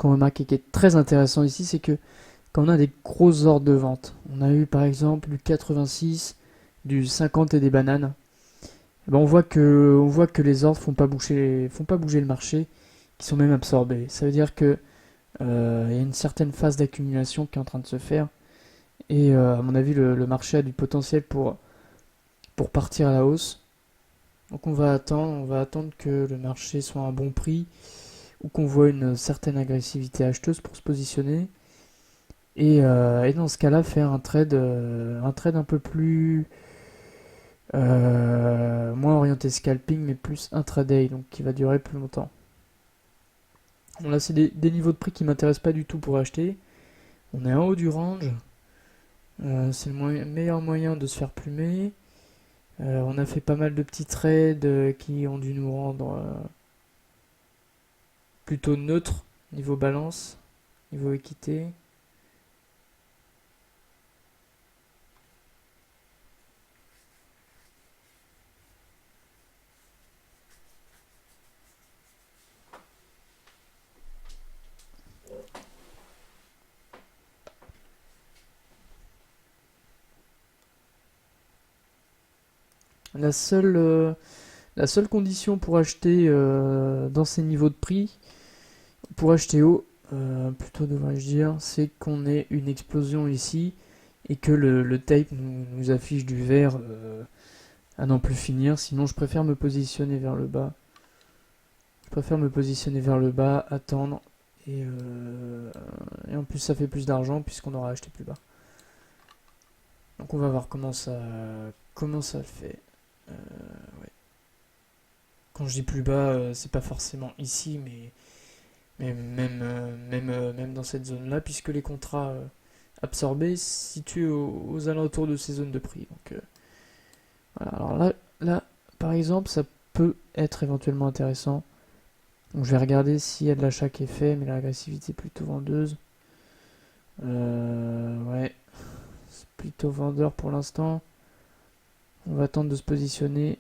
qu'on remarque et qui est très intéressant ici, c'est que quand on a des grosses ordres de vente, on a eu par exemple du 86, du 50 et des bananes, eh ben on voit que les ordres font pas bouger le marché, qui sont même absorbés. Ça veut dire que il y a une certaine phase d'accumulation qui est en train de se faire, et à mon avis le marché a du potentiel pour partir à la hausse. Donc on va attendre que le marché soit à un bon prix ou qu'on voit une certaine agressivité acheteuse pour se positionner. Et dans ce cas-là, faire un trade un peu plus moins orienté scalping, mais plus intraday, donc qui va durer plus longtemps. Bon, là, c'est des niveaux de prix qui m'intéressent pas du tout pour acheter. On est en haut du range. C'est le meilleur moyen de se faire plumer. On a fait pas mal de petits trades qui ont dû nous rendre plutôt neutres niveau balance, niveau équité. La seule, euh, la seule condition pour acheter dans ces niveaux de prix, pour acheter haut, plutôt devrais-je dire, c'est qu'on ait une explosion ici et que le tape nous affiche du vert à n'en plus finir. Sinon, je préfère me positionner vers le bas. Je préfère me positionner vers le bas, attendre et en plus ça fait plus d'argent puisqu'on aura acheté plus bas. Donc on va voir comment ça le fait. Euh, ouais. Quand je dis plus bas, c'est pas forcément ici, mais même dans cette zone-là, puisque les contrats absorbés se situent aux alentours de ces zones de prix. Donc voilà. Alors là, par exemple, ça peut être éventuellement intéressant. Donc je vais regarder s'il y a de l'achat qui est fait, mais l'agressivité est plutôt vendeuse. Ouais, c'est plutôt vendeur pour l'instant. On va attendre de se positionner.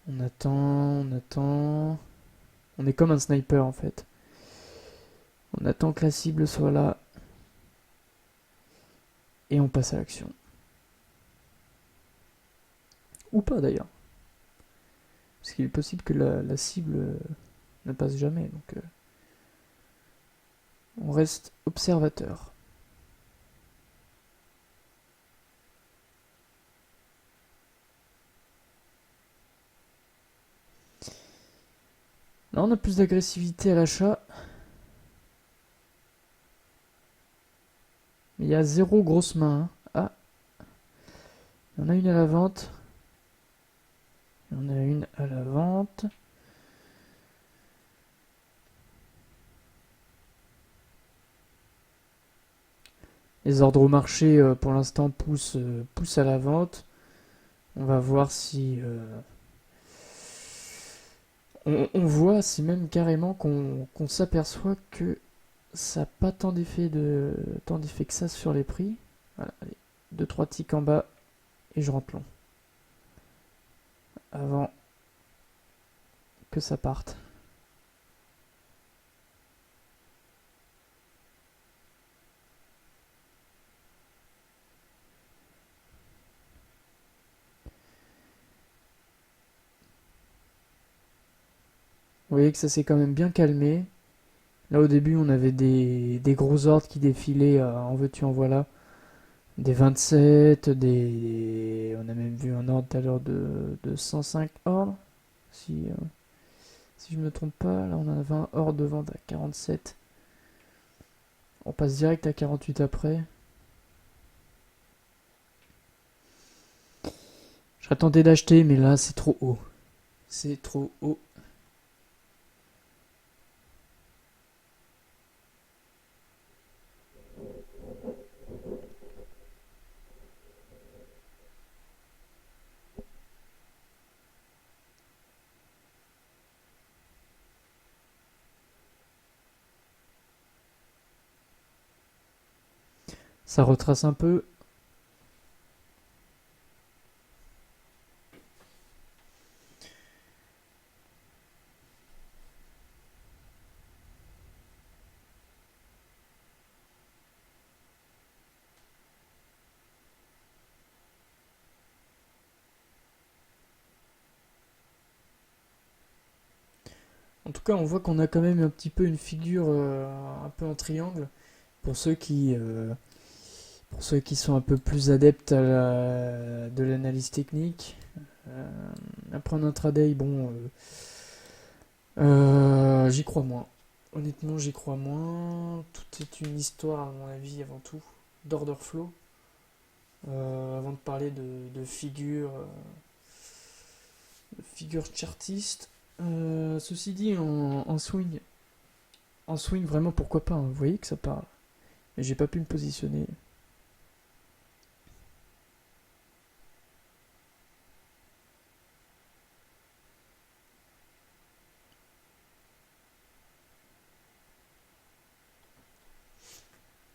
On attend, on attend. On est comme un sniper en fait. On attend que la cible soit là et on passe à l'action. Ou pas d'ailleurs. Parce qu'il est possible que la cible ne passe jamais. Donc on reste observateur. Là on a plus d'agressivité à l'achat. Mais il y a zéro grosse main. Hein. Ah, il y en a une à la vente. Il y en a une à la vente. Les ordres au marché pour l'instant poussent à la vente. On va voir si... on voit, c'est même carrément qu'on s'aperçoit que ça n'a pas tant d'effet que ça sur les prix. Voilà, allez, 2-3 ticks en bas et je rentre long. Avant que ça parte. Vous voyez que ça s'est quand même bien calmé. Là au début on avait des gros ordres qui défilaient en veux-tu en voilà. Des 27, on a même vu un ordre tout à l'heure de 105 ordres. Si je me trompe pas, là on avait un ordre de vente à 47. On passe direct à 48 après. Je serais tenté d'acheter, mais là c'est trop haut. C'est trop haut. Ça retrace un peu. En tout cas, on voit qu'on a quand même un petit peu une figure un peu en triangle. Pour ceux pour ceux qui sont un peu plus adeptes de l'analyse technique. Euh, Après un intraday, bon, j'y crois moins. Honnêtement, j'y crois moins. Tout est une histoire, à mon avis, avant tout, d'order flow. Avant de parler de figure chartiste. Ceci dit, en swing, vraiment, pourquoi pas, hein. Vous voyez que ça parle. Mais j'ai pas pu me positionner.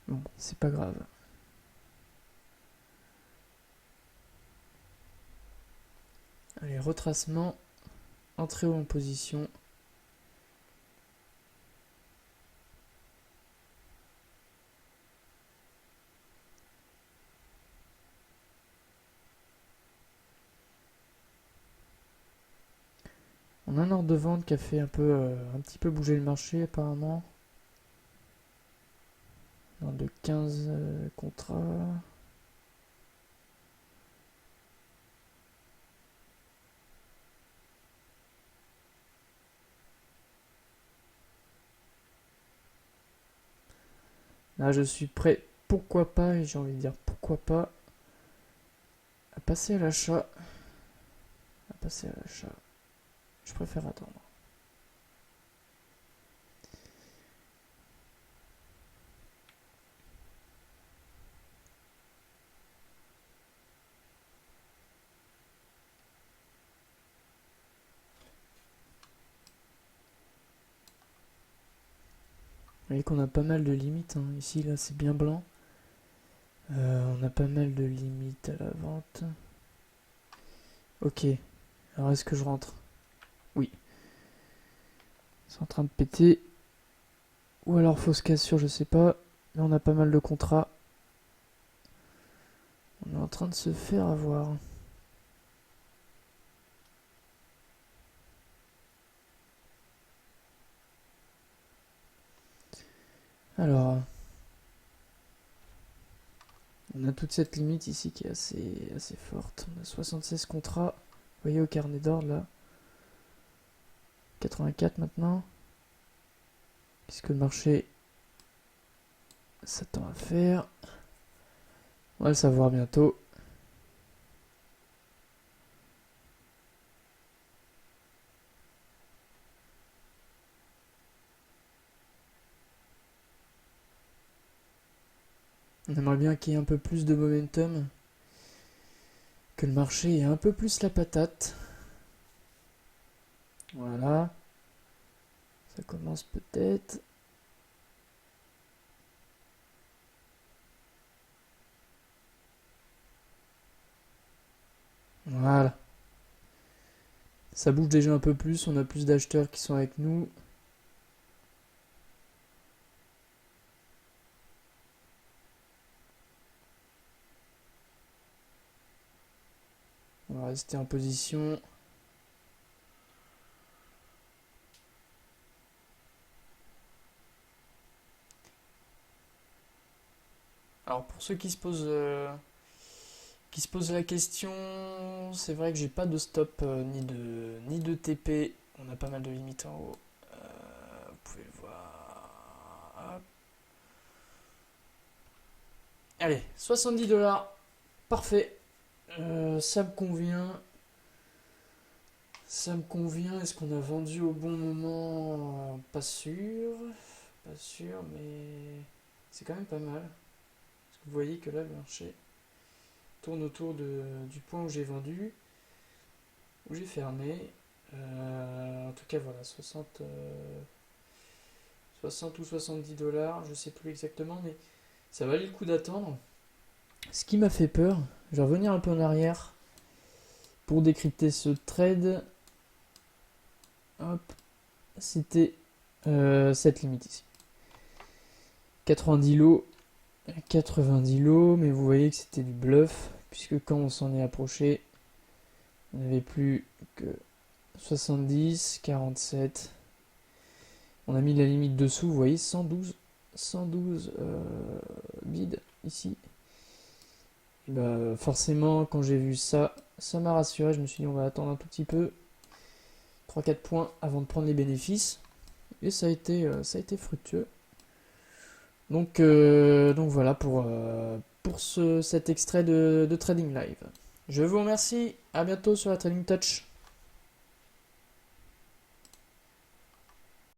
Bon, c'est pas grave. Allez, retracement, entrée en position. On a un ordre de vente qui a fait un petit peu bouger le marché apparemment. Un ordre de 15 contrats. Là, je suis prêt, pourquoi pas, et j'ai envie de dire pourquoi pas, à passer à l'achat. À passer à l'achat. Je préfère attendre. Vous voyez qu'on a pas mal de limites, hein. Ici, là, c'est bien blanc. On a pas mal de limites à la vente. Ok. Alors, est-ce que je rentre? Oui. C'est en train de péter. Ou alors fausse cassure, je sais pas. Mais on a pas mal de contrats. On est en train de se faire avoir. Alors, on a toute cette limite ici qui est assez forte. On a 76 contrats. Vous voyez au carnet d'ordre là. 84 maintenant. Qu'est-ce que le marché s'attend à faire? On va le savoir bientôt. On aimerait bien qu'il y ait un peu plus de momentum. Que le marché ait un peu plus la patate. Voilà. Ça commence peut-être. Voilà. Ça bouge déjà un peu plus. On a plus d'acheteurs qui sont avec nous. On va rester en position. Alors pour ceux qui se posent la question, c'est vrai que j'ai pas de stop ni de TP. On a pas mal de limites en haut. Vous pouvez le voir. Hop. Allez, 70 $. Parfait. Ça me convient. Ça me convient. Est-ce qu'on a vendu au bon moment? Pas sûr. Pas sûr, mais c'est quand même pas mal. Parce que vous voyez que là, le marché tourne autour du point où j'ai vendu, où j'ai fermé. En tout cas, voilà, 60 ou 70 $, je sais plus exactement, mais Ça valait le coup d'attendre. Ce qui m'a fait peur, je vais revenir un peu en arrière pour décrypter ce trade. Hop, c'était cette limite ici. 90 lots, 90 lots, mais vous voyez que c'était du bluff, puisque quand on s'en est approché, on n'avait plus que 70, 47. On a mis la limite dessous, vous voyez, 112 bids ici. Et bah forcément, quand j'ai vu ça, ça m'a rassuré. Je me suis dit, on va attendre un tout petit peu, 3-4 points avant de prendre les bénéfices. Et ça a été fructueux. Donc voilà pour cet extrait de Trading Live. Je vous remercie, à bientôt sur la Trading Touch.